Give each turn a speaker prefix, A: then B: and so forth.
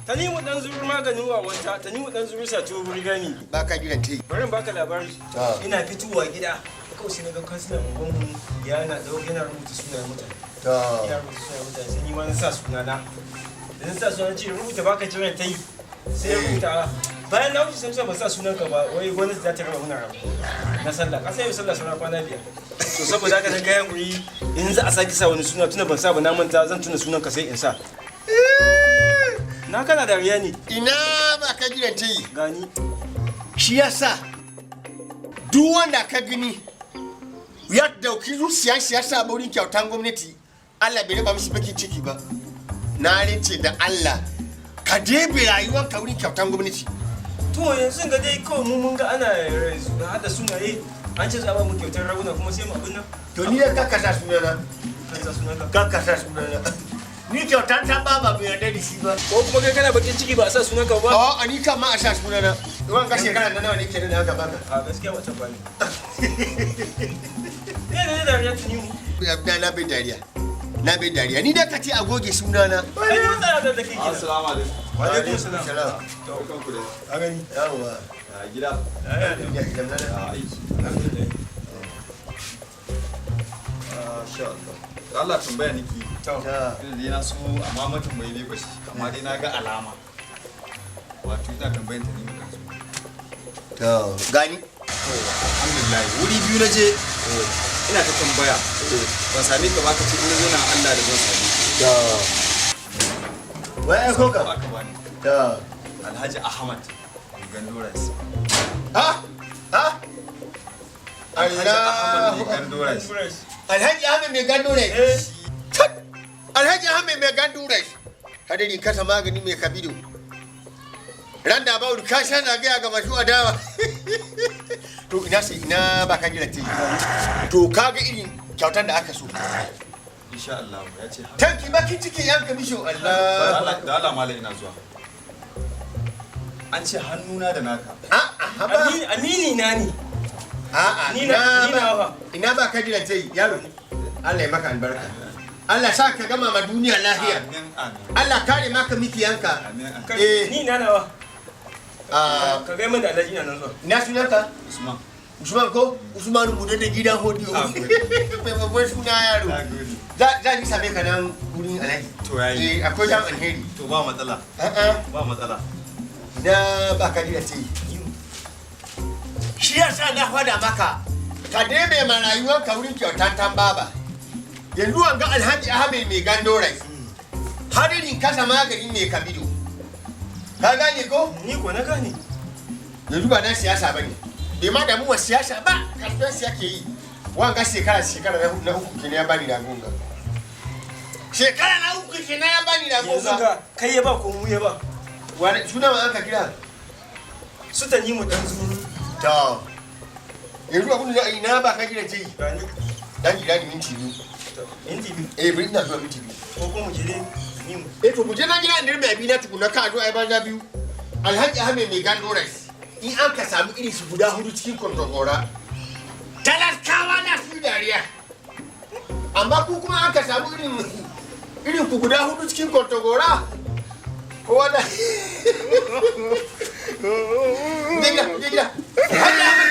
A: Tanimu Dan-zuru maganin wawanta, Tanimu Dan-zuru sa tuwo burgami.
B: Baka gidan tai.
A: Bari baka labari. Ina fitowa gida. Kawai sai naga kansilan unguwanmu yana rubuta sunayen mutane. Yana rubuta sunayen mutane sai ni ma na sa sunana. Da na sa sunan ce rubuta baka jiran ta yi. Sai ya rubuta bayan na wuce sai ba sa sunanka ba wai gwamnati za ta raba muna rabu. Na sallah kasa yau sallah sana kwana 5. To saboda haka na ga yankuri in za a saki sa wani suna tuna ban sa ba na manta zan tuna sunanka sai in sa. Na kana dariya ne.
B: Ina ba ka gidan ta yi.
A: Gani.
B: Shi yasa duk wanda ka gani ya dauki zuciyar siyasa a wurin kyautan gwamnati Allah bai raba mishi bakin ciki ba. Na rince da Allah ka debe rayuwar ka wurin kyautan gwamnati.
A: To yanzu ga dai kawai mun ga ana hada sunaye an ce za a ba mu kyautar raguna kuma sai mu abin nan.
B: To ni ka kasa sunana. Ka kasa sunana. Ni kyautan ta ba bai yarda da shi ba.
A: Ko kuma kai kana bakin ciki ba a sa sunanka ba?
B: A ni kan ma a sa sunana. Ruwan ga shekara da nawa ne ke da haka baka.
A: A gaskiya wata ba ne. Ne dariya tuni mu.
B: Na bai dariya. Na bai dariya. Ni da ka ce a goge sunana.
A: Kai ma tsaya da kake.
C: Assalamu alaikum.
A: Wa alaikum salam.
C: To kan ku da.
A: A gani.
B: Yawa.
C: A gida. A aiki.
A: Alhamdulillah.
C: Sha Allah. Allah tambaya niki.
A: To.
C: Dai na so amma mutum bai ne ba shi. Amma dai na ga alama. Wato ina tambayan ta ne mu kan.
B: To gani.
C: Alhamdulillah. Wuri biyu na je. Ina ta tambaya. Ban same ka ba ka ce ina zo na Allah da zan same.
B: To. Wai ko ka?
C: Ba ka bani.
B: To.
C: Alhaji Ahmad Ganduras.
B: Ha? Ha?
C: Alhaji Ganduras.
B: Alhaji Ahmed mai Ganduras. Alhaji Ahmed mai Ganduras. Hadari kasa magani mai kabido. Randa ba ka sha na ga masu adawa. To ina ba ka jira te. To kaga irin kyautan da aka so.
C: Insha Allah ya ce haka.
B: Tanki bakin ciki yanka misho Allah.
C: Da Allah malai ina zuwa. An ce hannuna da naka.
A: Amini na ne.
B: Ina ba ka jira te yaro. Allah ya maka albarka. Allah sa ka gama ma duniya lafiya. Allah kare maka miki yanka.
A: Ni na nawa. Ka ga mun da Alhaji na nan zuwa.
B: Ina sunanka?
C: Usman.
B: Usman ko? Usman mu da gidan hodiyo. Bai babban suna yaro. Za ni same ka nan wurin Alhaji.
C: To yayi.
B: Akwai jan alheri.
C: To ba matsala. Ba matsala.
B: Na ba ka da ce. Shi yasa na fada maka. Ka debe ma rayuwar ka wurin kyautan baba. Yanzu an ga Alhaji Ahmed mai Ganduras. Hadirin kasa magani mai kabido. Ka gane ko?
A: Ni ko na gane.
B: Yanzu ba na siyasa bane. Bai ma damu wa siyasa ba, kasuwan siya ke yi. Wanga shekara na uku kenan ya bani da gunga. Shekara na uku kenan ya bani da gunga.
A: Yanzu ga kai ya ba ko mu ya ba.
B: Wani suna ma aka kira?
A: Su Tanimu Dan-zuru.
B: To. Yanzu abun da ina ba ka kira ce.
A: Gani.
B: Dan gida ni minti biyu.
A: Minti biyu.
B: Bari ina zuwa minti biyu.
A: Ko kuma mu je dai Tanimu.
B: To mu je na gida inda mai abi na tukuna ka zo ai banza biyu. Alhaji Ahmed mai Ganduras. In an ka samu irin su guda hudu cikin kontogora. Talakawa na su dariya. Amma ku kuma an ka samu irin ku guda hudu cikin kontogora. Kowa da. Gida. Hadi Ahmed